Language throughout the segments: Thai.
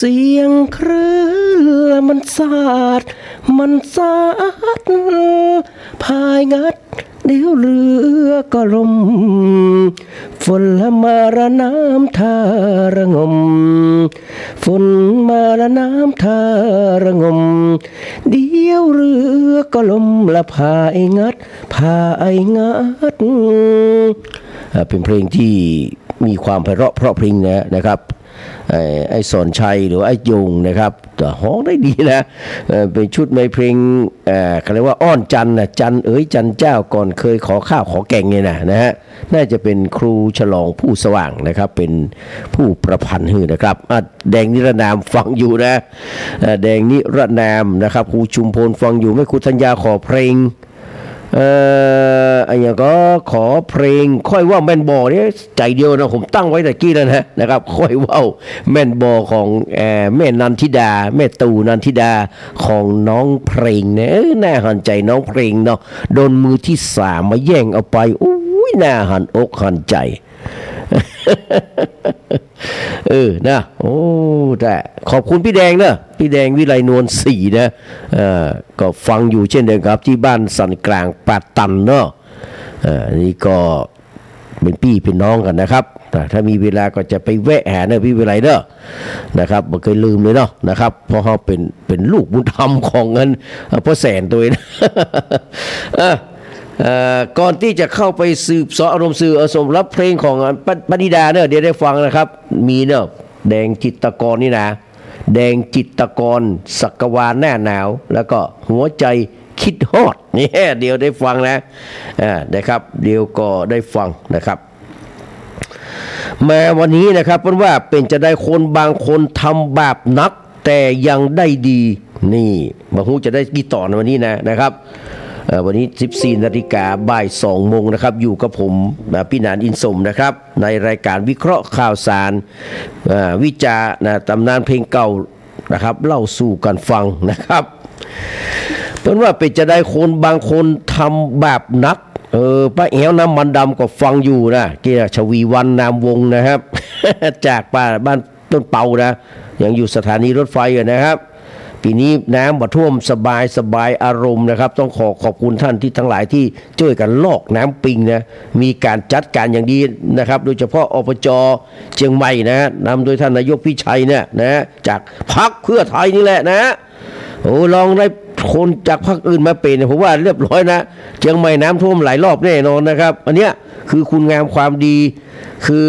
เสียงคลื่นมันสาดพายงัดเดี๋ยวเรือก็ล่มฝนละมาระน้ำท่าระงมฝนมาระน้ำท่าระงมเดี๋ยวเรือก็ล่มละพายงัดเป็นเพลงที่มีความไพเราะเพราะพริ้งนะครับไอ้สอนชัยหรือไอ้ยงนะครับฮ้องได้ดีนะเป็นชุดในเพลงเขาเรียกว่าอ้อนจันนะจันเอ๋ยจันเจ้าก่อนเคยขอข้าวขอแกงเนี่ยนะฮะน่าจะเป็นครูฉลองผู้สว่างนะครับเป็นผู้ประพันธ์นะครับแดงนิรนามฟังอยู่นะแดงนิรนามนะครับครูชุมพลฟังอยู่ไม่ครูธัญญาขอเพลงอันนี้ก็ขอเพลงค่อยว่าแม่นบอเนี่ยใจเดียวนะผมตั้งไว้แต่กี้แล้วนะครับค่อยว่าแม่นบอของแม่นันทิดาแม่ตู่นันทิดาของน้องเพลงเนี่ยน่าหันใจน้องเพลงเนาะโดนมือที่สามมาแย่งเอาไปอุ้ยน่าหันอกหันใจนะโอ้แต่ขอบคุณพี่แดงนะพี่แดงวิไลนวลศรีนะก็ฟังอยู่เช่นเดิมครับที่บ้านสันกลางปาตันเนาะนี่ก็เป็นพี่เป็นน้องกันนะครับถ้ามีเวลาก็จะไปแวะหาพี่วิไลเนาะนะครับไม่เคยลืมเลยเนาะนะครับเพราะเขาเป็นลูกบุญธรรมของเงินพ่อแสนตัวเองก่อนที่จะเข้าไปสืบสออารมณ์สื่อสมรับเพลงของปณิดาเนี่ยเดี๋ยวได้ฟังนะครับมีเนี่ยแดงจิตรกรนี่นะแดงจิตรกรสักวาลหน้าหนาวแล้วก็หัวใจคิดฮอดนี่เดี๋ยวได้ฟังนะครับเดี๋ยวก็ได้ฟังนะครับมาวันนี้นะครับเพราะว่าเป็นจะได้คนบางคนทำบาปนักแต่ยังได้ดีนี่บางหูจะได้กี่ต่อในวันนี้นะครับวันนี้ 14 นาฬิกาบ่าย 2 โมงนะครับอยู่กับผมพี่หนานอินสมนะครับในรายการวิเคราะห์ข่าวสารวิจารณ์ตำนานเพลงเก่านะครับเล่าสู่กันฟังนะครับเพราะว่าเป็นจะได้คนบางคนทำบาปนักป้าแอวน้ำมันดำก็ฟังอยู่นะเกี่ยชวีวันนามวงนะครับ จากบ้านต้นเปานะยังอยู่สถานีรถไฟนะครับปีนี้น้ำบ่ท่วมสบายอารมณ์นะครับต้องขอบคุณท่านที่ทั้งหลายที่ช่วยกันลอกน้ำปิงนะมีการจัดการอย่างดีนะครับโดยเฉพาะอบจ.เชียงใหม่นะนำโดยท่านนายกพิชัยเนี่ยนะจากพรรคเพื่อไทยนี่แหละนะโอ้ลองได้คนจากพรรคอื่นมาเป็นผมว่าเรียบร้อยนะเชียงใหม่น้ำท่วมหลายรอบแน่นอนนะครับอันเนี้ยคือคุณงามความดีคือ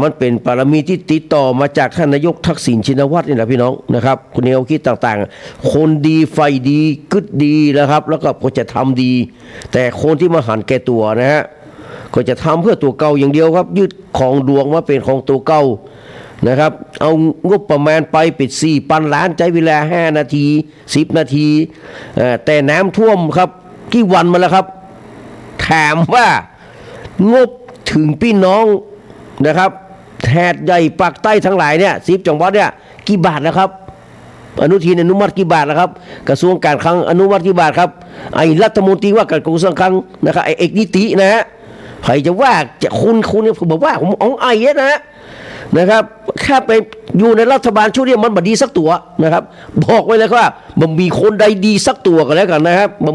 มันเป็นปรมีที่ติดต่อมาจากท่านนายกทักษิณชินวัตรนี่แหละพี่น้องนะครับคุณแนวคิดต่างๆคนดีไฟดีกึศดีนะครับแล้วก็จะทำดีแต่คนที่มาหันแก่ตัวนะฮะก็จะทำเพื่อตัวเก่าอย่างเดียวครับยึดของดวงมาเป็นของตัวเก่านะครับเอางบประมาณไปปิด4,000 ล้านใช้เวลา5 นาที10 นาทีแต่น้ำท่วมครับกี่วันมาแล้วครับถามว่างบถึงพี่น้องนะครับแถบใหญ่ปากใต้ทั้งหลายเนี่ย10 จังหวัดเนี่ยกี่บาทนะครับอนุทินอนุมัติกี่บาทนะครับกระทรวงการคลังอนุมัติกี่บาทครับไอ้รัฐมนตรีว่าการกระทรวงการคลังนะครับไอ้เอกนิตินะฮะใครจะว่าจะคุณเนี่ยผมบอกว่าผมอ๋องไอ้นะครับแค่ไปอยู่ในรัฐบาลชุดนี้มันบ่ดีสักตัวนะครับบอกไว้เลยว่ามันมีคนใดดีสักตัวกันแล้วกันนะครับมัน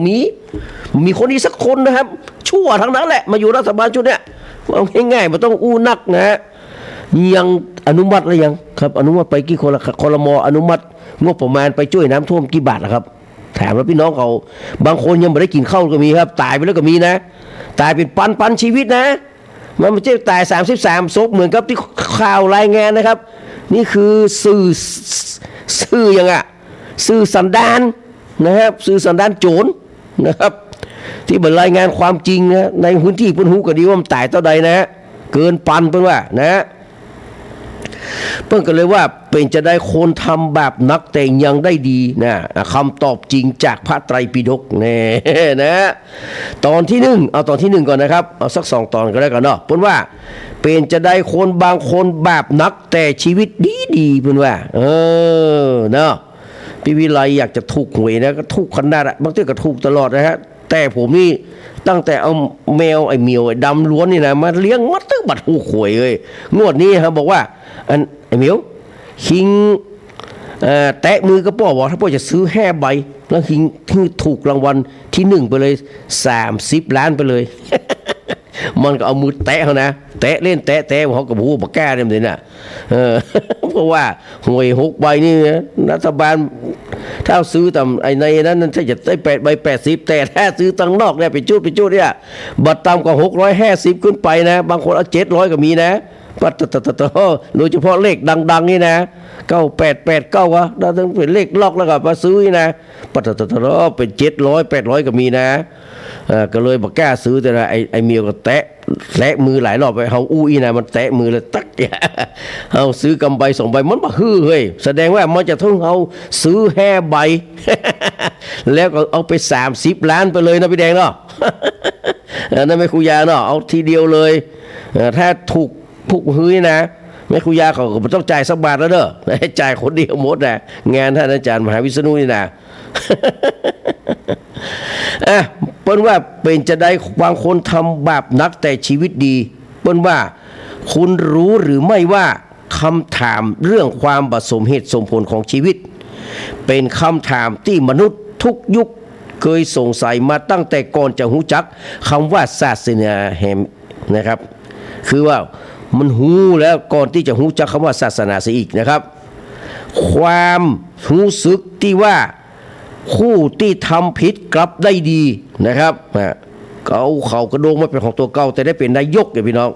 มีคนดีสักคนนะครับชั่วทั้งนั้นแหละมาอยู่รัฐบาลชุดเนี้ยเอาง่ายๆมันต้องอู้นักนะยังอนุมัติหรือยังครับอนุมัติไปกี่คนละครม.อนุมัติงบประมาณไปช่วยน้ำท่วมกี่บาทนะครับถามแล้วพี่น้องเขาบางคนยังไม่ได้กินข้าวก็มีครับตายไปแล้วก็มีนะตายเป็นปันชีวิตนะมันไม่ใช่ตาย33 ศพเหมือนกับที่ข่าวรายงานนะครับนี่คือสื่อยังสื่อสันดานนะครับสื่อสันดานโจรนะครับที่บรรายงานความจริงนะในพื้นที่พื้นหูก็ดีว่ามันตายเท่าใดนะเกินปันเพิ่นว่านะเพิ่นก็เลยว่าเป็นจะได้คนทำแบบนักแต่งยังได้ดีนะคำตอบจริงจากพระไตรปิฎกนี่นะตอนที่1เอาตอนที่1ก่อนนะครับเอาสัก2 ตอนก็ได้กันเนาะเพิ่นว่าเป็นจะได้คนบางคนแบบนักแต่ชีวิตดีเพิ่นว่าเนาะพี่วิไลอยากจะถูกหวยนะก็ถูกขนาดบางทีก็ถูกตลอดนะฮะแต่ผมนี่ตั้งแต่เอาแมวไอ้เหมียวไอ้ดำล้วนนี่นะมาเลี้ยงมัดตึ้งบัดหูหวยเลยงวดนี้ครับบอกว่าไอ้เหมียว หิงแตะมือก็ป้อบอกถ้าป้อจะซื้อ5 ใบแล้วหิงถูกรางวัลที่1ไปเลย30 ล้านไปเลย มันก็เอามือแตะเขานะแตะเล่นแตะเขากับหูปากแก้เนี่ยมันน่ะเพราะว่าหวย6 ใบนี่รัฐบาลถ้าซื้อตามไอ้ในนั้นถ้าจะได้8 ใบ 80แต่ถ้าซื้อตังนอกเนี่ยไปจุดเนี่ยบัตรต่ำกว่า650ขึ้นไปนะบางคนเอา700ก็มีนะปัดโดยเฉพาะเลขดังๆนี่นะ9889วะถ้าต้องเป็นเลขล็อกแล้วก็มาซื้อนะปัดเป็น700 800ก็มีนะก็เลยบอกกล้าซื้อแต่ละไอ้เมียก็แตะมือหลายรอบไปเฮาอู้อีนะมันแตะมือแล้วตักเฮาซื้อกำใบ2 ใบมันบ่ฮือเฮ้ยแสดงว่ามันจะต้องเฮาซื้อ5 ใบ แล้วก็เอาไป30 ล้านไปเลยนะพี่แดงเนาะ นั่นไม่คุยาเนาะเอาทีเดียวเลยถ้าถูกพุกฮื้ยนะแม่ครูยาเขาก็ต้องจ่ายสักบาทแล้วเด้อให้จ่ายคนเดียวหมดนะงานท่านอาจารย์มหาวิษณุนี่นะเปิ้นว่าเป็นจะได้บางคนทำบาปนักแต่ชีวิตดีเปิ้นว่าคุณรู้หรือไม่ว่าคำถามเรื่องความสมเหตุสมผลของชีวิตเป็นคำถามที่มนุษย์ทุกยุคเคยสงสัยมาตั้งแต่ก่อนจะรู้จักคำว่าศาสนาแห่งนะครับคือว่ามันหูแล้วก่อนที่จะหูจักคำว่าศาสนาเสียอีกนะครับความรู้สึกที่ว่าคู่ที่ทำผิดกลับได้ดีนะครับเขากระโดงมาเป็นของตัวเก่าแต่ได้เป็นนายกเนี่ยพี่น้อง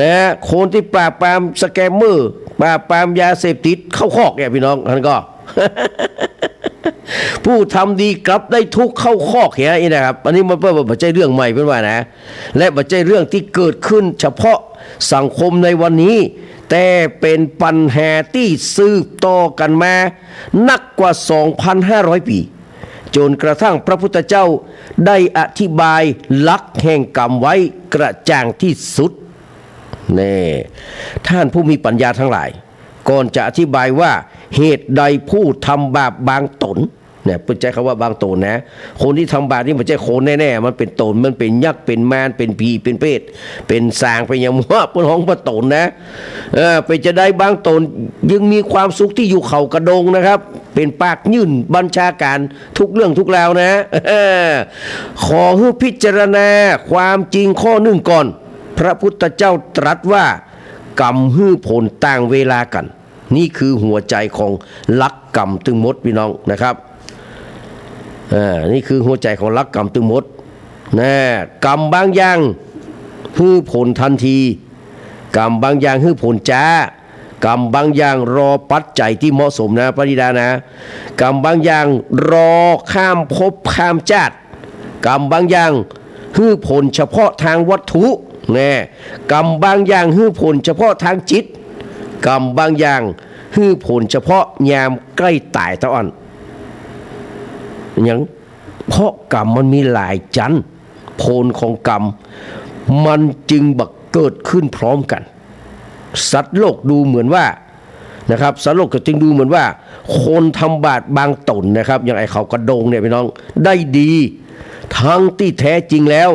นะคนที่ปราบปรามสแกมเมอร์ปราบปรามยาเสพติดเข้าคอกเนี่ยพี่น้องท่านก็ ผู้ทำดีกลับได้ทุกเข้าคอกเห็นนะครับอันนี้มันเป็นบัจจัยเรื่องใหม่เป็นว่านะและบัจจัยเรื่องที่เกิดขึ้นเฉพาะสังคมในวันนี้แต่เป็นปัญหาที่สืบต่อกันมานักกว่า 2,500 ปีจนกระทั่งพระพุทธเจ้าได้อธิบายหลักแห่งกรรมไว้กระจ่างที่สุดนี่ท่านผู้มีปัญญาทั้งหลายก่อนจะอธิบายว่าเหตุใดผู้ทำบาปบางตนเนี่ยเป็นใจคำว่าบางตนนะคนที่ทำบาปนี่มันใจโคนแน่ๆมันเป็นตนมันเป็นยักษ์เป็นมารเป็นผีเป็นเปรตเป็นสางเป็นอย่างว่าเป็นห้องพระตนนะเป็นจะได้บางตนยังมีความสุขที่อยู่เขากระดงนะครับเป็นปากยื่นบัญชาการทุกเรื่องทุกราวนะขอให้พิจารณาความจริงข้อหนึ่งก่อนพระพุทธเจ้าตรัสว่ากรรมฮื้อผลต่างเวลากันนี่คือหัวใจของหลักกรรมตึงมดพี่น้องนะครับนี่คือหัวใจของหลักกรรมตึงมดนะกรรมบางอย่างฮื้อผลทันทีกรรมบางอย่างฮื้อผลจ้ากรรมบางอย่างรอปัจจัยที่เหมาะสมนะพระธิดานะกรรมบางอย่างรอข้ามภพข้ามชาติกรรมบางอย่างฮื้อผลเฉพาะทางวัตถุนะกรรมบางอย่างฮื้อผลเฉพาะทางจิตกรรมบางอย่างฮื้อผลเฉพาะยามใกล้ตายตะอ่อนอย่างเพราะกรรมมันมีหลายชั้นผลของกรรมมันจึงบักเกิดขึ้นพร้อมกันสัตว์โลกดูเหมือนว่านะครับสัตว์โลกก็จึงดูเหมือนว่าคนทำบาปบางตนนะครับอย่างไอ้เขากระโดงเนี่ยพี่น้องได้ดีทั้งที่แท้จริงแล้ว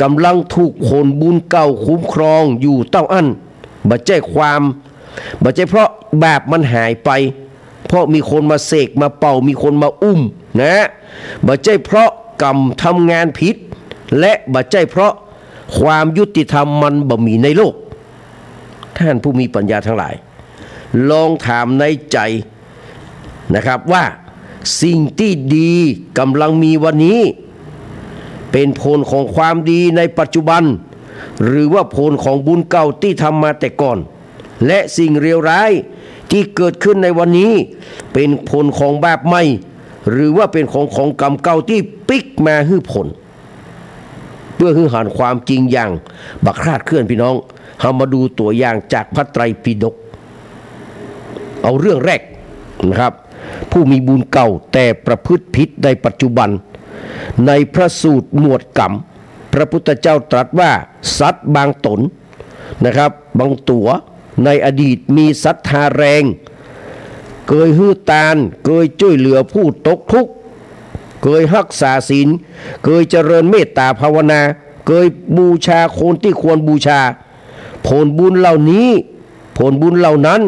กำลังถูกผลบุญเก่าคุ้มครองอยู่เต้าอั้นบัจจัยเพราะบาปมันหายไปเพราะมีคนมาเสกมาเป่ามีคนมาอุ้มนะบัจจัยเพราะกรรมทำงานผิดและบัจจัยเพราะความยุติธรรมมันบ่มีในโลกท่านผู้มีปัญญาทั้งหลายลองถามในใจนะครับว่าสิ่งที่ดีกำลังมีวันนี้เป็นผลของความดีในปัจจุบันหรือว่าผลของบุญเก่าที่ทำมาแต่ก่อนและสิ่งเลวร้ายที่เกิดขึ้นในวันนี้เป็นผลของบาปใหม่หรือว่าเป็นของกรรมเก่าที่ปิกมาให้ผลเพื่อให้หันความจริงอย่างบักคลาดเคลื่อนพี่น้องเรามาดูตัวอย่างจากพระไตรปิฎกเอาเรื่องแรกนะครับผู้มีบุญเก่าแต่ประพฤติผิดในปัจจุบันในพระสูตรหมวดกรรมพระพุทธเจ้าตรัสว่าสัตว์บางตนนะครับบางตัวในอดีตมีศรัทธาแรงเคยฮื้อตานเคยช่วยเหลือผู้ตกทุกข์เคยรักษาศีลเคยเจริญเมตตาภาวนาเคยบูชาคนที่ควรบูชาผลบุญเหล่านั้น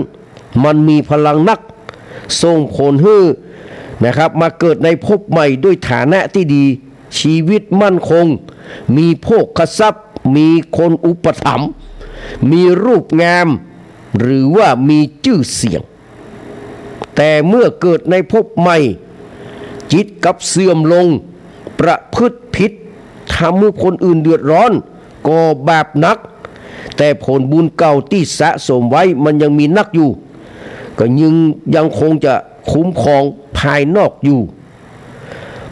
มันมีพลังนักส่งผลให้นะครับมาเกิดในภพใหม่ด้วยฐานะที่ดีชีวิตมั่นคงมีโภคทรัพย์มีคนอุปถัมภ์มีรูปงามหรือว่ามีชื่อเสียงแต่เมื่อเกิดในภพใหม่จิตกับเสื่อมลงประพฤติผิดทำให้คนอื่นเดือดร้อนก่อบาปนักแต่ผลบุญเก่าที่สะสมไว้มันยังมีนักอยู่ก็ยังคงจะคุ้มครองภายนอกอยู่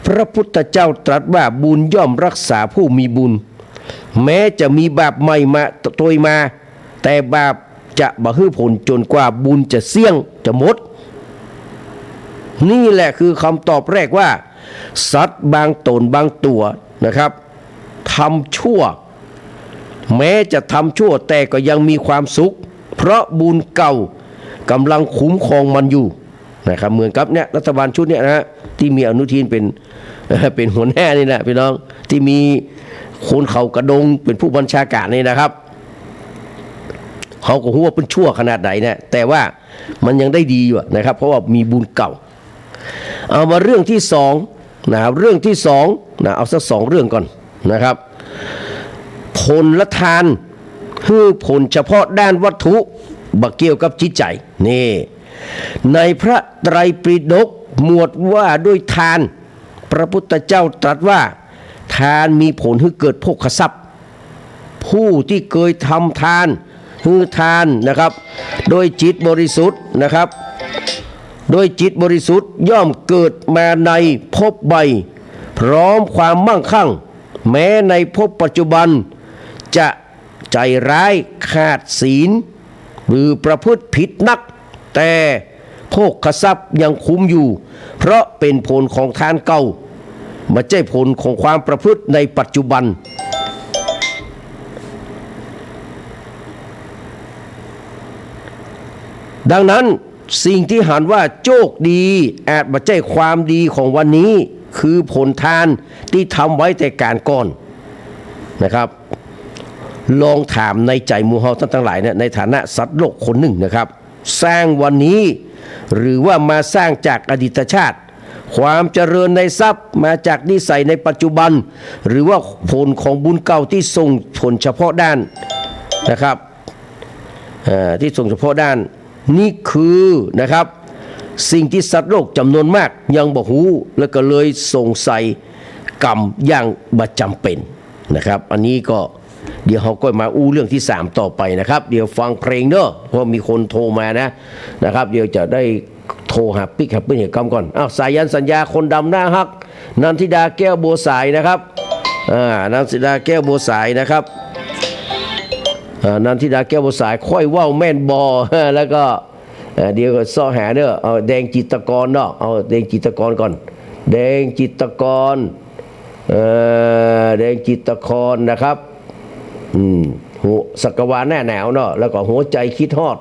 พระพุทธเจ้าตรัสว่าบุญย่อมรักษาผู้มีบุญแม้จะมีบาปใหม่มาตัวมาแต่บาปจะบ่ให้ผลจนกว่าบุญจะเสี่ยงจะหมดนี่แหละคือคำตอบแรกว่าสัตว์บางตนบางตัวนะครับทำชั่วแม้จะทำชั่วแต่ก็ยังมีความสุขเพราะบุญเก่ากำลังคุ้มครองมันอยู่นะครับเหมือนกับเนี่ยรัฐบาลชุดเนี่ยนะที่มีอนุทินเป็นหัวหน้านี่แหละพี่น้องที่มีคนเขากระดงเป็นผู้บัญชาการนี่นะครับเขาก็รู้ว่าเป็นชั่วขนาดไหนเนี่ยแต่ว่ามันยังได้ดีอยู่นะครับเพราะว่ามีบุญเก่าเอามาเรื่องที่สองนะครับเรื่องที่สองนะเอาสัก2 เรื่องก่อนนะครับผลละทานคือผลเฉพาะด้านวัตถุบักเกี่ยวกับจิตใจนี่ในพระไตรปิฎกหมวดว่าด้วยทานพระพุทธเจ้าตรัสว่าทานมีผลให้เกิดโภคทรัพย์ผู้ที่เคยทำทานคือทานนะครับโดยจิตบริสุทธิ์นะครับโดยจิตบริสุทธิ์ย่อมเกิดมาในภพใหม่พร้อมความมั่งคั่งแม้ในภพปัจจุบันจะใจร้ายขาดศีลหรือประพฤติผิดนักแต่โภคทรัพย์ยังคุ้มอยู่เพราะเป็นผลของทานเก่าไม่ใช่ผลของความประพฤติในปัจจุบันดังนั้นสิ่งที่หันว่าโชคดีอาจไม่ใช่ความดีของวันนี้คือผลทานที่ทำไว้แต่การก่อนนะครับลองถามในใจหมู่เฮาท่านทั้งหลายเนี่ยในฐานะสัตว์โลกคนหนึ่งนะครับสร้างวันนี้หรือว่ามาสร้างจากอดีตชาติความเจริญในทรัพย์มาจากนิสัยในปัจจุบันหรือว่าผลของบุญเก่าที่ส่งผลเฉพาะด้านนะครับที่ส่งเฉพาะด้านนี่คือนะครับสิ่งที่สัตว์โลกจำนวนมากยังบ่ฮู้แล้วก็เลยสงสัยกรรมอย่างบ่จำเป็นนะครับอันนี้ก็เดี๋ยวเขาก็มาอู้เรื่องที่3ต่อไปนะครับเดี๋ยวฟังเพลงเนอะเพราะมีคนโทรมานะครับเดี๋ยวจะได้โทรหาปิ๊กครับเพื่อนกรรมก่อนอ้าวสายันสัญญาคนดำหน้าฮักนันทิดาแก้วบัวสายนะครับนันทิดาแก้วบัวสายนะครับนันทิดาแก้วบัวสายค่อยว่าวแม่นบอแล้วก็เดี๋ยวก็ซ้อหาเนอะเอาแดงจิตรกรเนาะเอาแดงจิตรกรก่อนแดงจิตรกรแดงจิตรกรนะครับหัวสักวาหน้าหนาวเนาะแล้วก็หัวใจคิดฮอด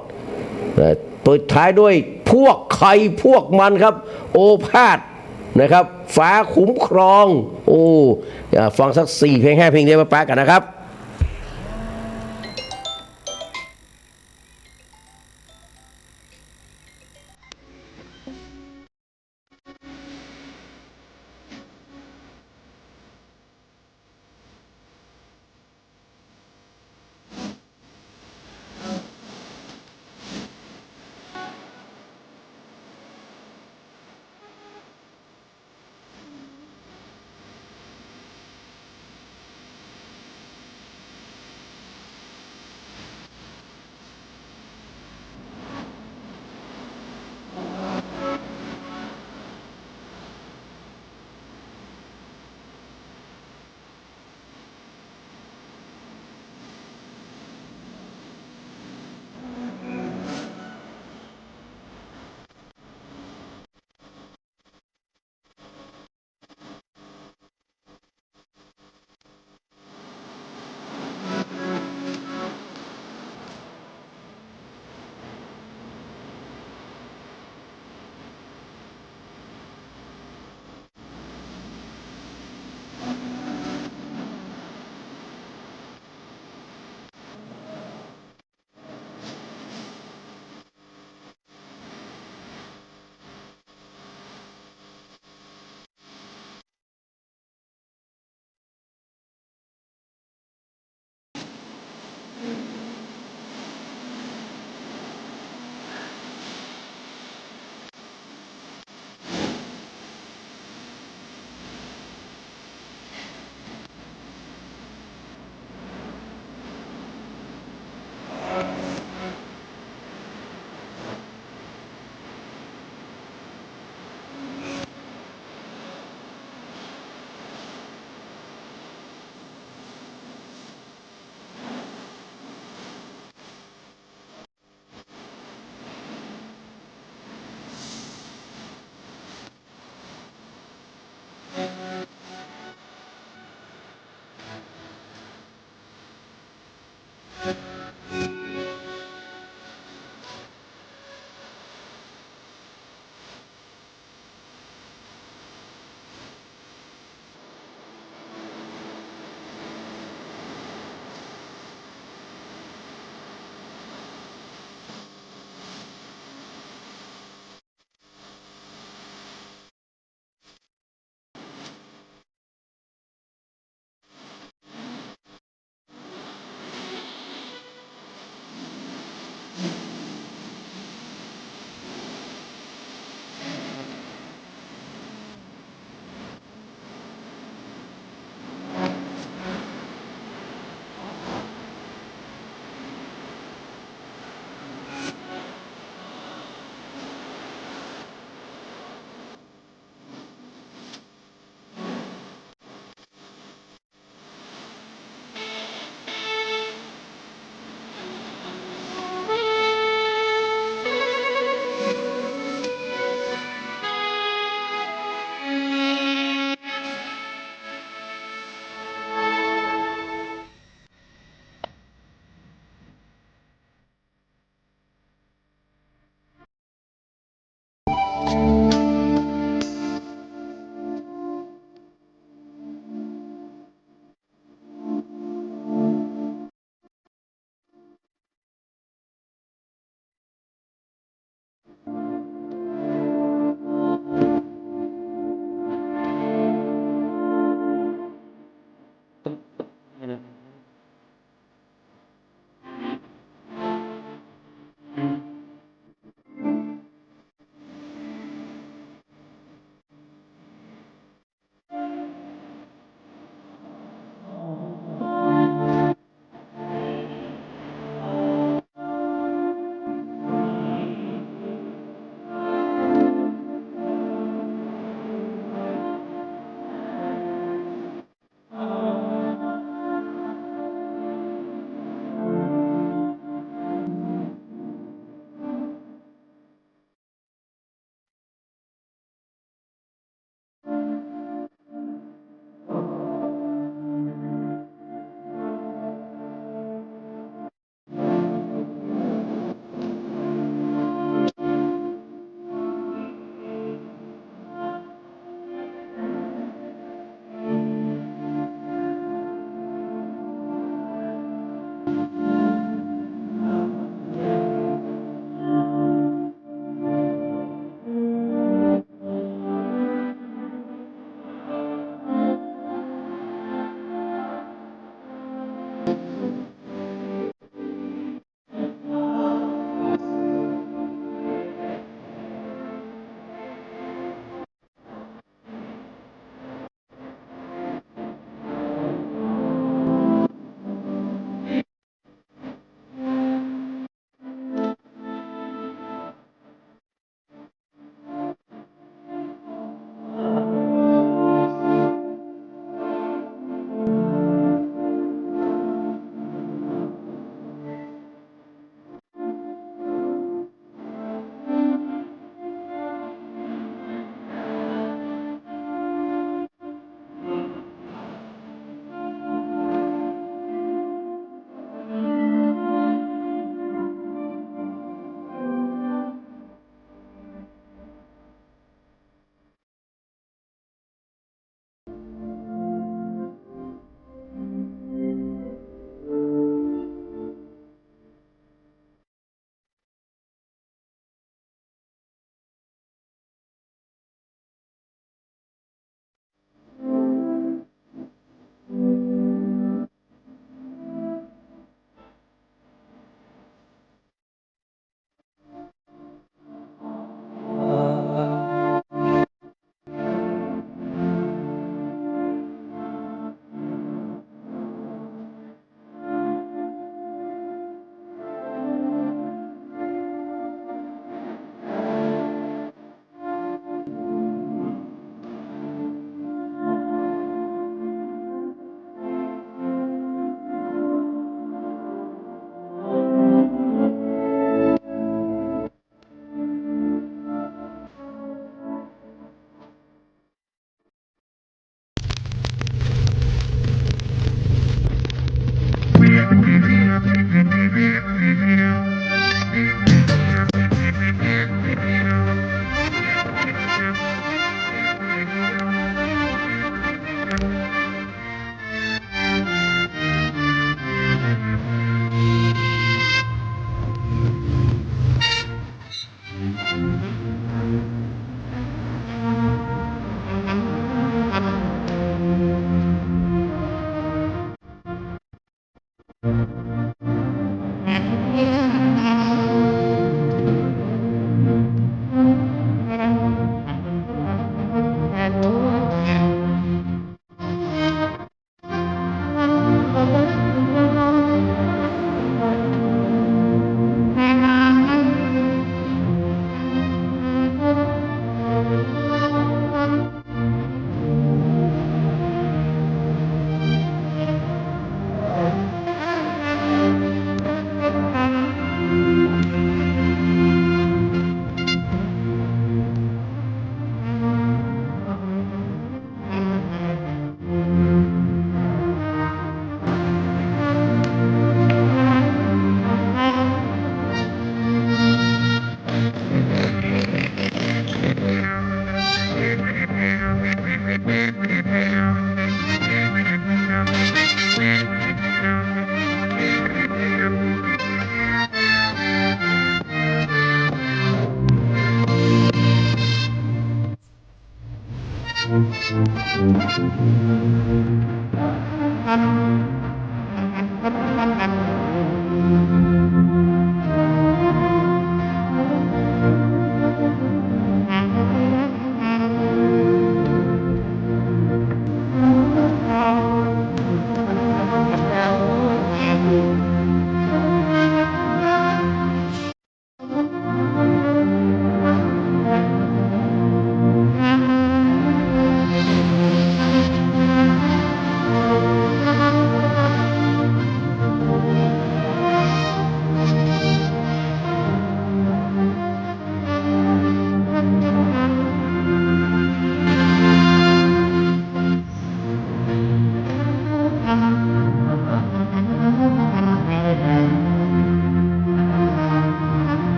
เปิดท้ายด้วยพวกใครพวกมันครับโอภาสนะครับฟ้าคุ้มครองโอ้ฟังสัก4 เพลง 5 เพลงเดียวมาปะกันนะครับ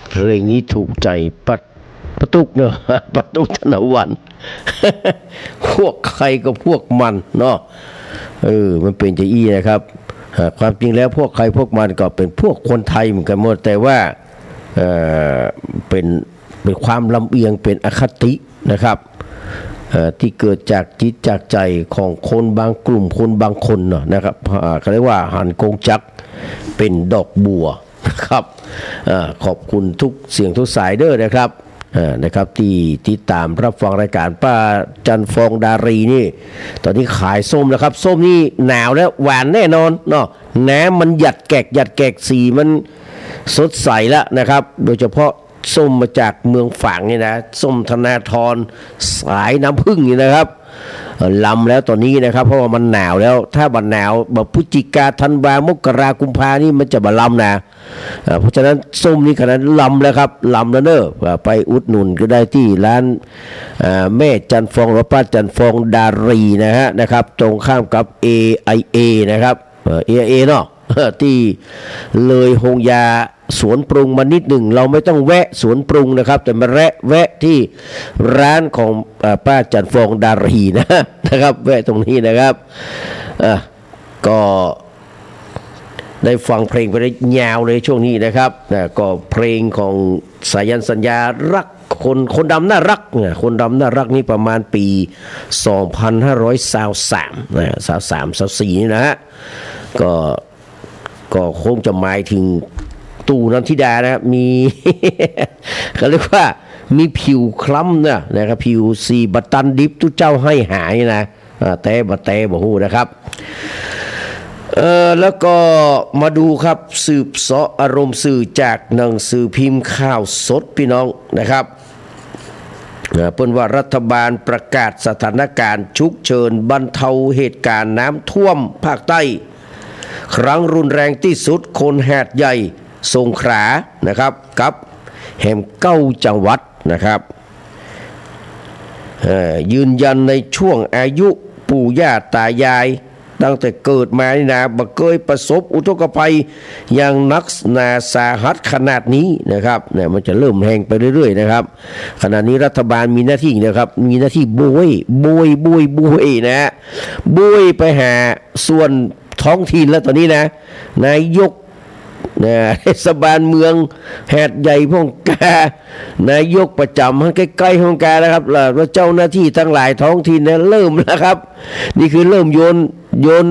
เพลงนี้ถูกใจปะตุกเนอะปะตุกธนวัน พวกใครก็พวกมันเนาะมันเป็นจะอี้นะครับความจริงแล้วพวกใครพวกมันก็เป็นพวกคนไทยเหมือนกันหมดแต่ว่าเป็นความลำเอียงเป็นอคตินะครับที่เกิดจากจิตจากใจของคนบางกลุ่มคนบางคนเนาะนะครับเขาเรียกว่าหันกงจักเป็นดอกบัวนะครับขอบคุณทุกเสียงทุกสายเด้อนะครับที่ติดตามรับฟังรายการป้าจันฟองดารีนี่ตอนนี้ขายส้มแล้วครับส้มนี่หนาวแล้วหวานแน่นอนเนาะน้ำมันหยัดแกกสีมันสดใสแล้วนะครับโดยเฉพาะส้มมาจากเมืองฝางนี่นะส้มธนาธรสายน้ำผึ้งนี่นะครับลำแล้วตอนนี้นะครับเพราะว่ามันหนาวแล้วถ้าบัดหนาวแบบพฤศจิกาธันวามกรากุมภานี่มันจะมาลำนะเพราะฉะนั้นส้มนี่ขนาดลำแล้วครับลำแล้วเนอะไปอุดหนุนก็ได้ที่ร้านแม่จันฟองหรือป้าจันฟองดารีนะครับตรงข้ามกับ AIA นะครับAIA เนาะที่เลยหงยาสวนปรุงมานิดหนึ่งเราไม่ต้องแวะสวนปรุงนะครับแต่มาแวะที่ร้านของป้าจันฟองดารีนะครับแวะตรงนี้นะครับก็ได้ฟังเพลงไปได้ยาวเลยช่วงนี้นะครับก็เพลงของสายันสัญญารักคนดำน่ารักคนดำน่ารักนี่ประมาณปี2523นะ24นี่นะฮะก็คงจะหมายถึงตู่นันทิดานะครับมี เขาเรียกว่ามีผิวคล้ำนะครับผิวสีบัตตันดิบทุกเจ้าให้หายนะแต่บ่ฮู้นะครับแล้วก็มาดูครับสืบเสาะอารมณ์สื่อจากหนังสือพิมพ์ข่าวสดพี่น้องนะครับเพิ่นว่ารัฐบาลประกาศสถานการณ์ฉุกเฉินบรรเทาเหตุการณ์น้ำท่วมภาคใต้ครั้งรุนแรงที่สุดคนหาดใหญ่สงขลานะครับกับแห่ง9จังหวัดนะครับยืนยันในช่วงอายุปู่ย่าตายายตั้งแต่เกิดมานี่นะบ่เคยประสบอุทกภัยอย่างนักหนาสาหัสขนาดนี้นะครับเนี่ยมันจะเริ่มแห้งไปเรื่อยๆนะครับขณะนี้รัฐบาลมีหน้าที่นะครับมีหน้าที่บุยนะบุยไปหาส่วนท้องถิ่นแล้วตอนนี้นะนายกเทศบาลเมืองหาดใหญ่พงกานายกประจำใกล้ๆพงกานะครับแล้วเจ้าหน้าที่ทั้งหลายท้องถิ่นเนี่ยเริ่มแล้วครับนี่คือเริ่มโยน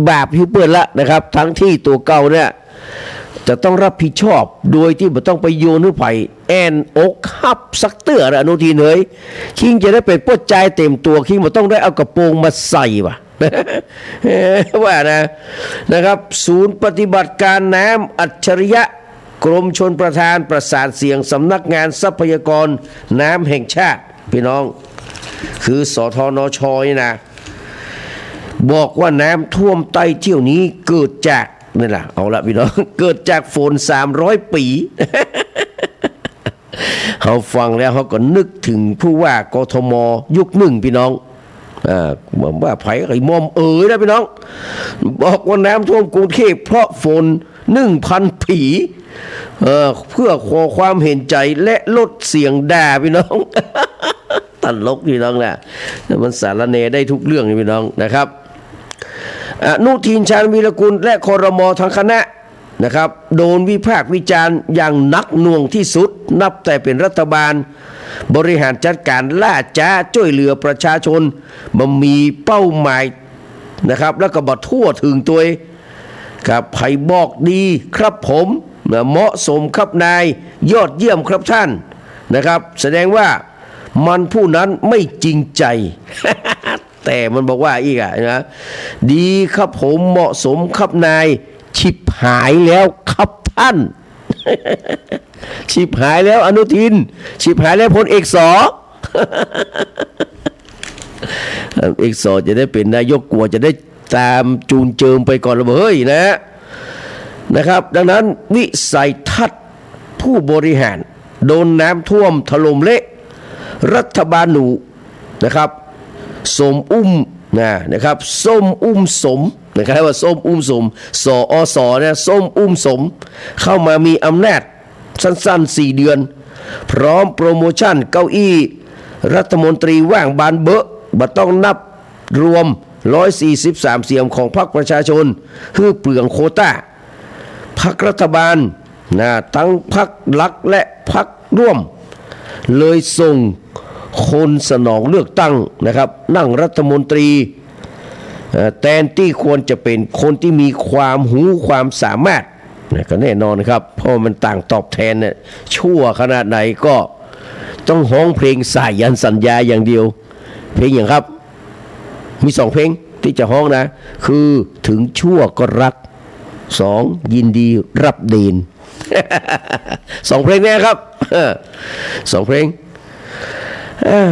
บาปหิวเปื้อนละนะครับทั้งที่ตัวเก่าเนี่ยจะต้องรับผิดชอบโดยที่ไม่ต้องไปโยนให้ไผ่แอนอกฮับสักเตื้ออนุทินเฮ้ยคิงจะได้เป็นป้นใจเต็มตัวคิงไม่ต้องได้เอากระโปรงมาใส่ว่ะว่านะครับศูนย์ปฏิบัติการน้ำอัจฉริยะกรมชลประทานประสานเสียงสำนักงานทรัพยากรน้ำแห่งชาติพี่น้องคือสทนชนะบอกว่าน้ำท่วมใต้เที่ยวนี้เกิดจากนี่แหละเอาละพี่น้องเกิดจากฝน300 ปีเขาฟังแล้วเขาก็นึกถึงผู้ว่ากทมยุคหนึ่งพี่น้องบอกว่าไผ่ไอ้มอมนะพี่น้องบอกว่าน้ำท่วมกรุงเทพเพราะฝน1,000 ปีเพื่อขอความเห็นใจและลดเสียงด่าพี่น้อง ตลกพี่น้องนะมันสารเนได้ทุกเรื่องพี่น้องนะครับอนุทินชาญวีรกุลและครม.ทั้งคณะนะครับโดนวิพากษ์วิจารณ์อย่างหนักหน่วงที่สุดนับแต่เป็นรัฐบาลบริหารจัดการล่าช้าช่วยเหลือประชาชนมันมีเป้าหมายนะครับแล้วก็บ่ทั่วถึงตัวครับไผบอกดีครับผมเหมาะสมครับนายยอดเยี่ยมครับท่านนะครับแสดงว่ามันผู้นั้นไม่จริงใจ แต่มันบอกว่าอีกนะดีครับผมเหมาะสมครับนายฉิบหายแล้วครับท่าน ฉิบหายแล้วอนุทินฉิบหายแล้วพลเอกสเอกสจะได้เป็นนายกกลัวจะได้ตามจูนเจิมไปก่อนเลยเฮ้ยนะครับดังนั้นวิสัยทัศน์ผู้บริหารโดนน้ำท่วมถล่มเละรัฐบาลหนูนะครับสมอุ้มนะครับส้มอุ้มสมนะครับว่าส้มอุ้มสมสอสเนี่ยส้มอุ้มสมเข้ามามีอำนาจ สั้นๆ4 เดือนพร้อมโปรโมชั่นเก้าอี้รัฐมนตรีว่างบานเบอะบ่ต้องนับรวม143 เสียงของพรรคประชาชนคือเปลืองโควต้าพรรครัฐบาลทั้งพรรคหลักและพรรคร่วมเลยส่งคนสนองเลือกตั้งนะครับนั่งรัฐมนตรีแทนที่ควรจะเป็นคนที่มีความหูความสามารถก็แน่นอนครับเพราะมันต่างตอบแทนเนี่ยชั่วขนาดไหนก็ต้องฮ้องเพลงสายันสัญญาอย่างเดียวเพลงอย่างครับมี2 เพลงที่จะฮ้องนะคือถึงชั่วก็รัก2ยินดีรับเดน 2 เพลงนี้ครับ 2 เพลง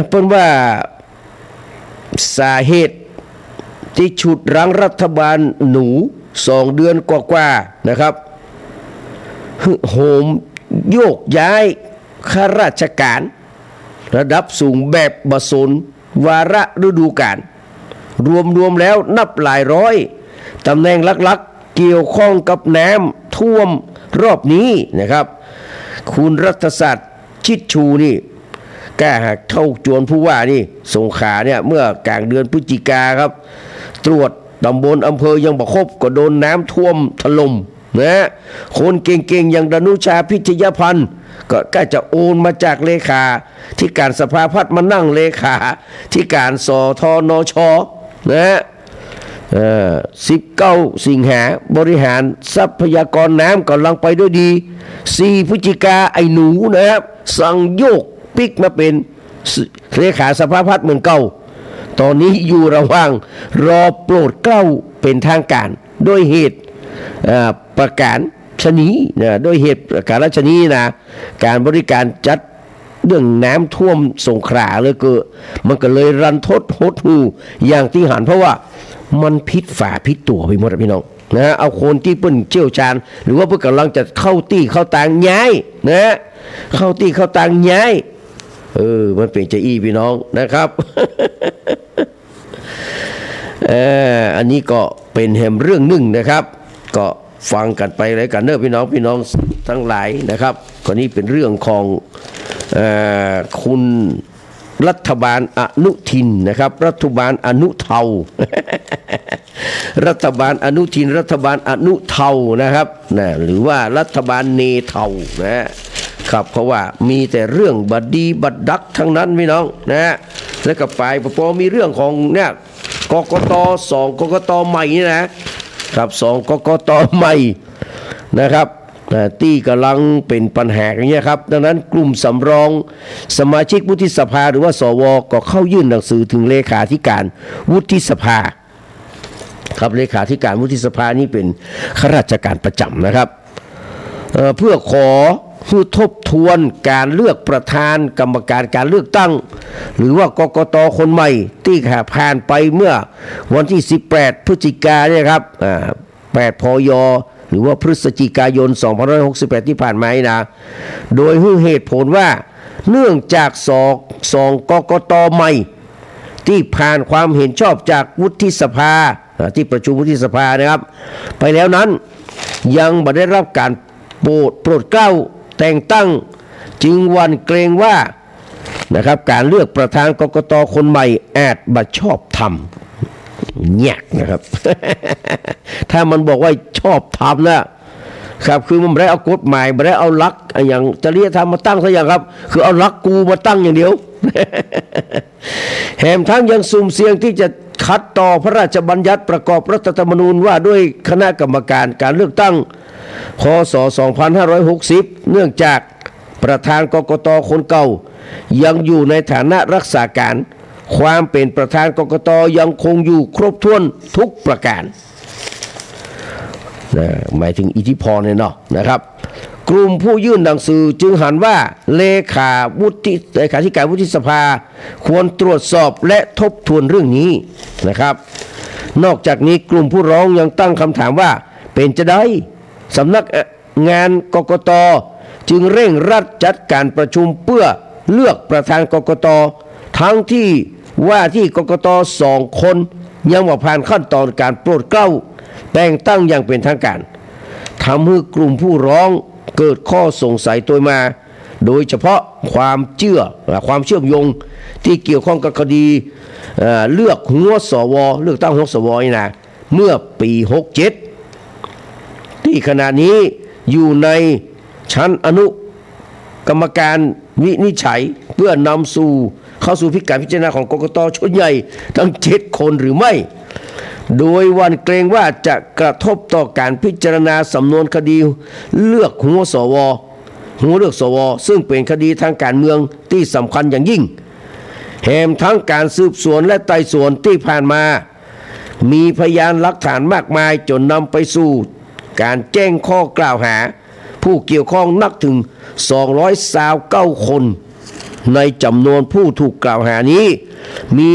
เพิ่นว่าสาเหตุที่ฉุดรั้งรัฐบาลหนู2 เดือนกว่าๆนะครับโหมโยกย้ายข้าราชการระดับสูงแบบบสนวาระฤดูกาลรวมแล้วนับหลายร้อยตำแหน่งลักๆเกี่ยวข้องกับน้ำท่วมรอบนี้นะครับคุณรัฐศาสตร์ชิดชูนี่แก้หักเท่าจวนผู้ว่านี่สงขลาเนี่ยเมื่อกลางเดือนพฤศจิกาครับตรวจตำบลอำเภอยังบ่ครบก็โดนน้ำท่วมถล่มนะคนเก่งๆอย่างดนุชาพิทยาพันธ์ก็จะโอนมาจากเลขาที่การสภาพัฒน์มานั่งเลขาที่การสทนชนะ19 สิงหาบริหารทรัพยากรน้ำกำลังไปด้วยดี4 พฤศจิกาไอ้หนูนะครับสั่งโยกปิกมาเป็นเลขาสภาพัฒน์เหมือนเก่าตอนนี้อยู่ระหว่างรอโปรดเกล้าเป็นทางการโดยเหตุประกาศชนีโดยเหตุประกาศชนีนะการบริการจัดเรื่องน้ำท่วมสงขลาเลยมันก็เลยรันทดหดหูอย่างที่หันเพราะว่ามันพิษฝาพิษตัวไปหมดพี่น้องนะเอาคนที่เปิ้นเชี่ยวชาญหรือว่าเพิ่นกำลังจะเข้าตี้เข้าตางย้ายนะเข้าตี้เข้าตางย้ายมันเป็นจะอี้พี่น้องนะครับ อันนี้ก็เป็นแห่งเรื่องหนึ่งนะครับก็ฟังกันไปเลยกันเนอะพี่น้องทั้งหลายนะครับก็นี่เป็นเรื่องของคุณรัฐบาลอนุทินนะครับรัฐบาลอนุเทา รัฐบาลอนุทินรัฐบาลอนุเทานะครับนะหรือว่ารัฐบาลเนเทานะครับเพราะว่ามีแต่เรื่องบัดดีบัดดักทั้งนั้นพี่น้องนะแล้วก็ไปพอมีเรื่องของเนี่ยกกต2 กกตใหม่นี่นะครับ2 กกตใหม่นะครับที่กำลังเป็นปัญหาอย่างเงี้ยครับดังนั้นกลุ่มสำรองสมาชิกวุฒิสภาหรือว่าสวก็เข้ายื่นหนังสือถึงเลขาธิการวุฒิสภาครับเลขาธิการวุฒิสภานี่เป็นข้าราชการประจำนะครับเพื่อขอทบทวนการเลือกประธานกรรมการการเลือกตั้งหรือว่ากกตคนใหม่ที่ผ่านไปเมื่อวันที่18 พฤศจิกายนเนี่ยครับ8 พยหรือว่าพฤศจิกายน2568ที่ผ่านมานะโดยให้เหตุผลว่าเนื่องจากสองกกตใหม่ที่ผ่านความเห็นชอบจากวุฒิสภาที่ประชุมวุฒิสภานะครับไปแล้วนั้นยังไม่ได้รับการโปรดเกล้าแต่งตั้งจึงหวั่นเกรงว่านะครับการเลือกประธานกกตคนใหม่อาจบ่ชอบธรรมแยกนะครับ ถ้ามันบอกว่าชอบธรรมนะครับคือมันไม่ได้เอากฎหมายไม่ได้เอาหลักอย่างจริยธรรมมาตั้งซะอย่างครับคือเอาหลักกูมาตั้งอย่างเดียว แถมทั้งยังสุ่มเสี่ยงที่จะขัดต่อพระราชบัญญัติประกอบรัฐธรรมนูญว่าด้วยคณะกรรมการการเลือกตั้งพ.ศ. 2560เนื่องจากประธานกกตคนเก่ายังอยู่ในฐานะรักษาการความเป็นประธานกกตยังคงอยู่ครบถ้วนทุกประการหมายถึงอิทธิพลเนี่ยเนาะนะครับกลุ่มผู้ยื่นหนังสือจึงหันว่าเลขาธิการวุฒิสภาควรตรวจสอบและทบทวนเรื่องนี้นะครับนอกจากนี้กลุ่มผู้ร้องยังตั้งคำถามว่าเป็นจะได้สำนักงานกกตจึงเร่งรัดจัดการประชุมเพื่อเลือกประธานกกตทั้งที่ว่าที่กกต2 คนยังไม่ผ่านขั้นตอนการโปรดเกล้าแต่งตั้งอย่างเป็นทางการทำให้กลุ่มผู้ร้อง เกิดข้อสงสัยตัวมาโดยเฉพาะความเชื่อมโยงที่เกี่ยวข้องกับคดีเลือกหัวสวเลือกตั้งหัวสวนี่นะเมื่อปี67ที่ขณะนี้อยู่ในชั้นอนุกรรมการวินิจฉัยเพื่อนำเข้าสู่การพิจารณาของกกต.ชุดใหญ่ทั้ง7 คนหรือไม่โดยวันเกรงว่าจะกระทบต่อการพิจารณาสำนวนคดีเลือกหัวเลือกสวซึ่งเป็นคดีทางการเมืองที่สำคัญอย่างยิ่งแถมทั้งการสืบสวนและไต่สวนที่ผ่านมามีพยานหลักฐานมากมายจนนำไปสู่การแจ้งข้อกล่าวหาผู้เกี่ยวข้องนับถึง229 คนในจำนวนผู้ถูกกล่าวหานี้มี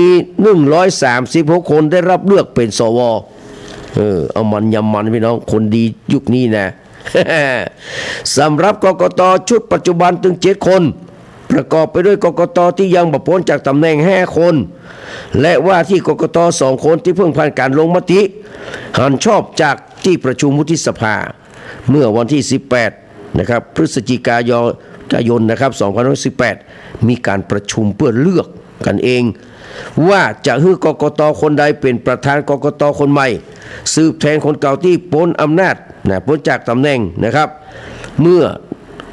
136 คนได้รับเลือกเป็นสวเอามันยำมันพี่น้องคนดียุคนี้นะ สำหรับกกต.ชุดปัจจุบันถึง7 คนประกอบไปด้วยกกต.ที่ยังบ่พ้นจากตำแหน่ง5 คนและว่าที่กกต2 คนที่เพิ่งผ่านการลงมติหันชอบจากที่ประชุมวุฒิสภาเมื่อวันที่18นะครับพฤศจิกายนนะครับ2018มีการประชุมเพื่อเลือกกันเองว่าจะให้กกต.คนใดเป็นประธานกกต.คนใหม่สืบแทนคนเก่าที่พ้นอำนาจพ้นจากตำแหน่งนะครับเมื่อ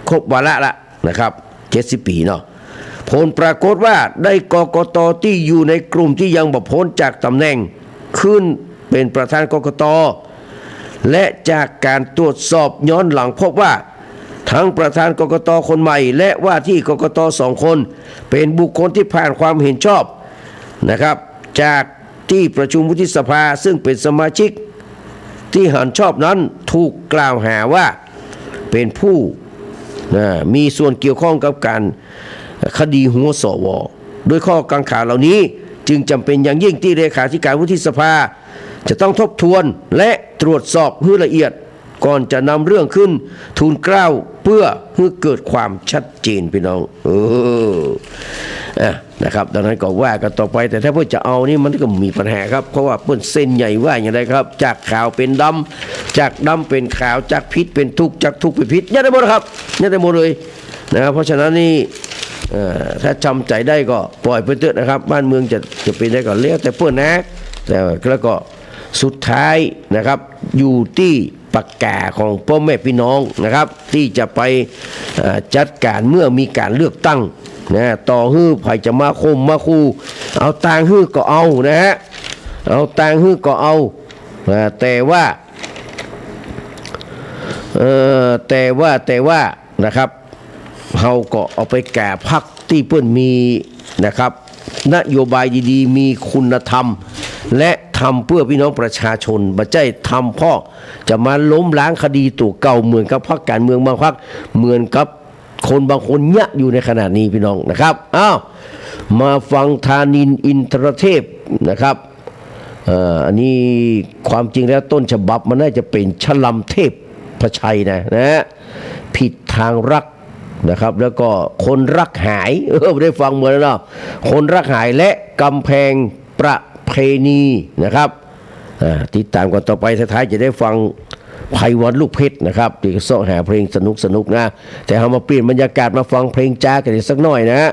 ครบวาระละนะครับ70 ปีเนาะผลปรากฏว่าได้กกต.ที่อยู่ในกลุ่มที่ยังบ่พ้นจากตำแหน่งขึ้นเป็นประธานกกต.และจากการตรวจสอบย้อนหลังพบว่าทั้งประธานกกต.คนใหม่และว่าที่กกต. 2 คนเป็นบุคคลที่ผ่านความเห็นชอบนะครับจากที่ประชุมวุฒิสภาซึ่งเป็นสมาชิกที่เห็นชอบนั้นถูกกล่าวหาว่าเป็นผู้มีส่วนเกี่ยวข้องกับการคดีหัวสวโดยข้อกังขาเหล่านี้จึงจำเป็นอย่างยิ่งที่เลขาธิการวุฒิสภาจะต้องทบทวนและตรวจสอบให้ละเอียดก่อนจะนำเรื่องขึ้นทูลเกล้าเพื่อให้เกิดความชัดเจนพี่น้องนะครับดังนั้นก็ว่ากันต่อไปแต่ถ้าเพื่อจะเอานี่มันก็มีปัญหาครับเพราะว่าเปิ้นเส้นใหญ่ว่าอย่างไรครับจากขาวเป็นดำจากดำเป็นขาวจากพิษเป็นทุกข์จากทุกข์เป็นพิษยัดได้หมดครับยัดได้หมดเลยนะครับเพราะฉะนั้นนี่ถ้าจำใจได้ก็ปล่อยไปเถอะนะครับบ้านเมืองจะเป็นได้ก็เลี้ยวแต่เพื่อนนะแต่แล้วก็สุดท้ายนะครับอยู่ที่ปากกาของพ่อแม่พี่น้องนะครับที่จะไปจัดการเมื่อมีการเลือกตั้งนะต่อฮื้อไผจะมาคมมาคู่เอาตังฮื้อก็เอานะฮะเอาตังฮื้อก็เอาแต่ว่านะครับเฮาก็เอาไปแก่พักที่เพิ่นมีนะครับนโยบายดีๆมีคุณธรรมและทำเพื่อพี่น้องประชาชนบ่ใช่ทำพ่อจะมาล้มล้างคดีตัวเก่าเหมือนกับพรรคการเมืองบางพรรคเหมือนกับคนบางคนยะอยู่ในขณะนี้พี่น้องนะครับมาฟังธานินทร์อินทรเทพนะครับอันนี้ความจริงแล้วต้นฉบับมันน่าจะเป็นฉลำเทพพชัยนะผิดทางรักนะครับแล้วก็คนรักหายได้ฟังเหมือนแล้วเนาะคนรักหายและกำแพงประเพณีนะครับติดตามกันต่อไปท้ายๆจะได้ฟังไพวันลูกเพชรนะครับที่เสาะหาเพลงสนุกนะแต่เรามาเปลี่ยนบรรยากาศมาฟังเพลงจ้ากันสักหน่อยนะ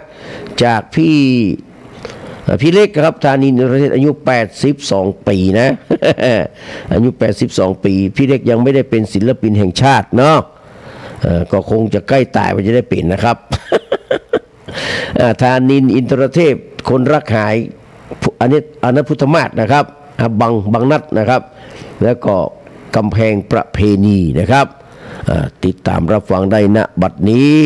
จากพี่เล็กครับธานินทร์ประเทศอายุ82 ปีนะ อายุ82 ปีพี่เล็กยังไม่ได้เป็นศิลปินแห่งชาติเนาะก็คงจะใกล้ตายมันจะได้เป็นนะครับ ธานินทร์อินทรเทพคนรักหายอันนี้อนันพุทธมาศนะครับบางนัดนะครับแล้วก็กำแพงประเพณีนะครับติดตามรับฟังได้ณบัดนี้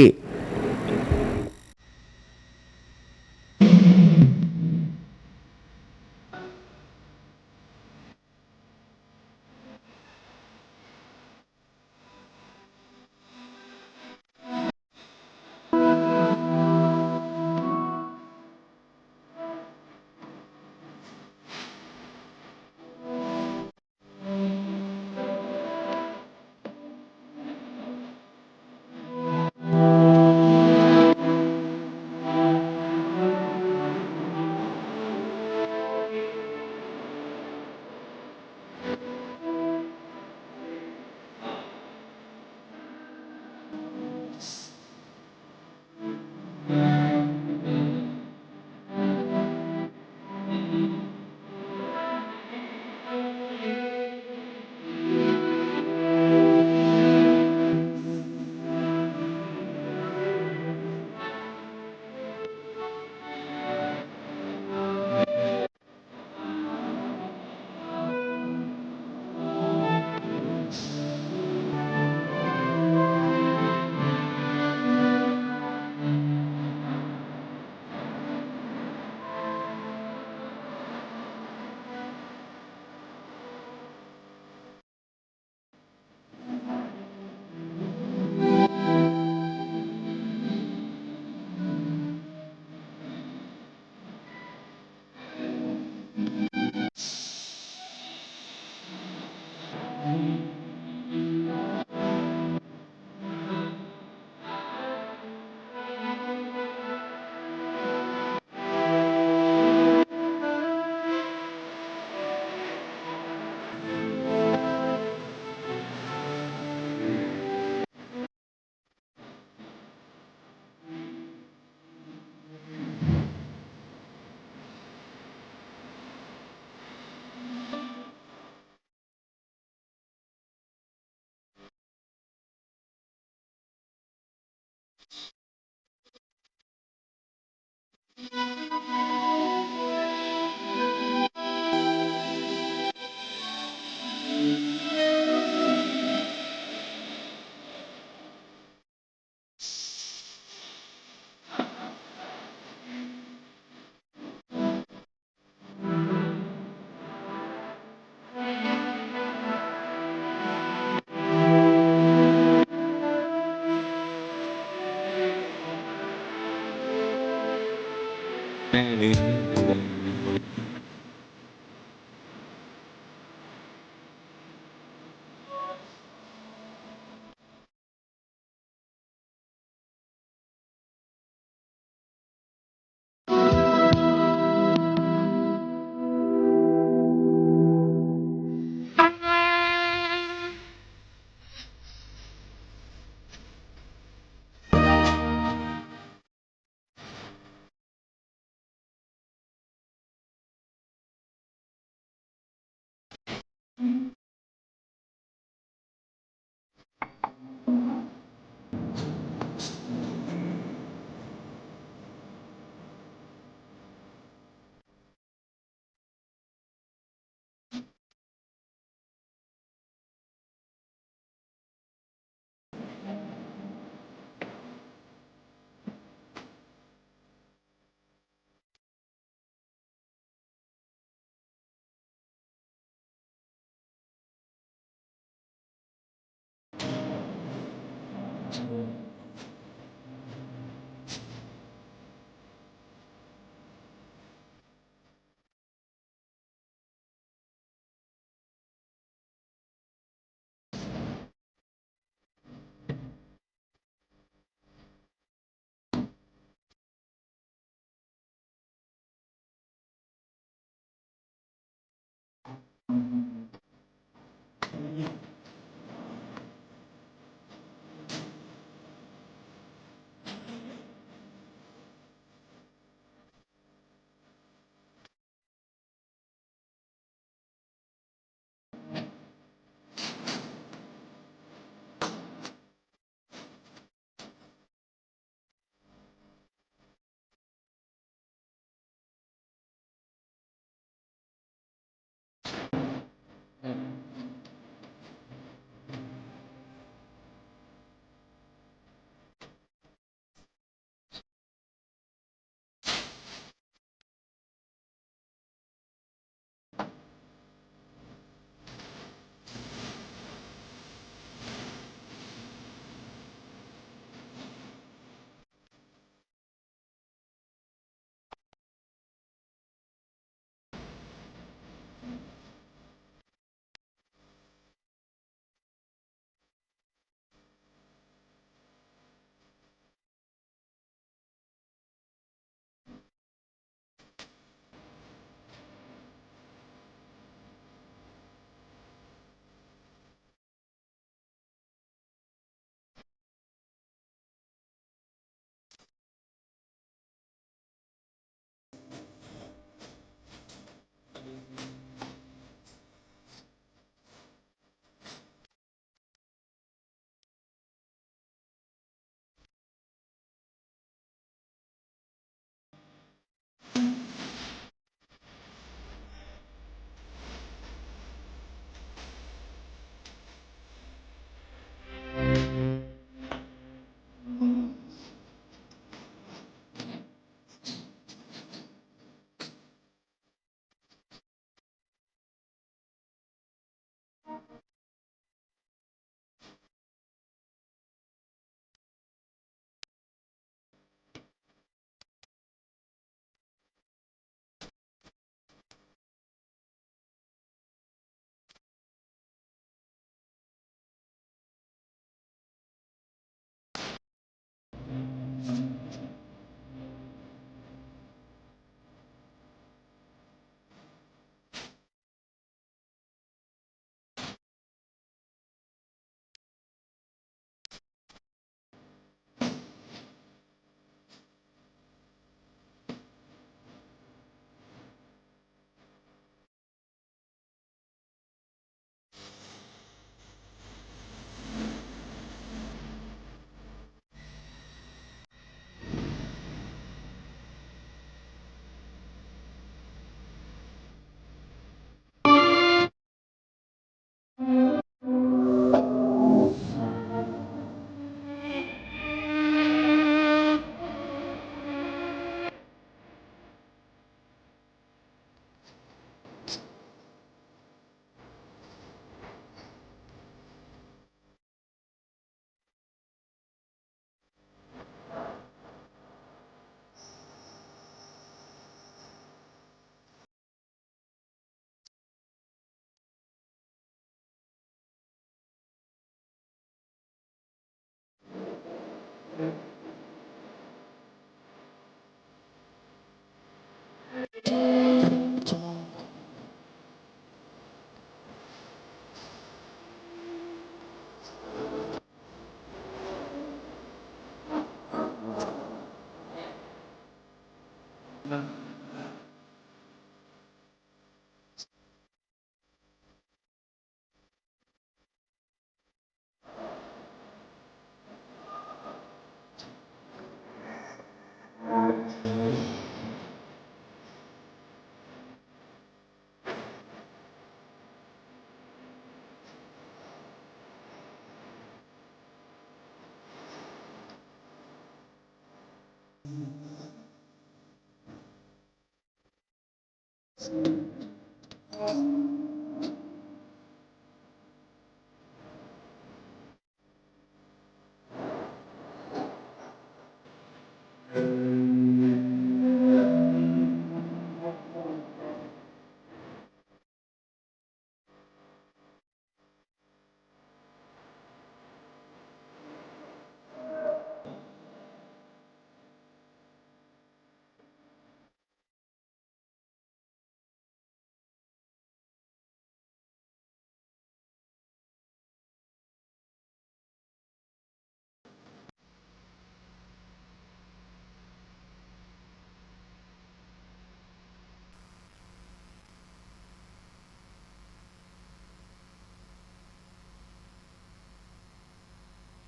ค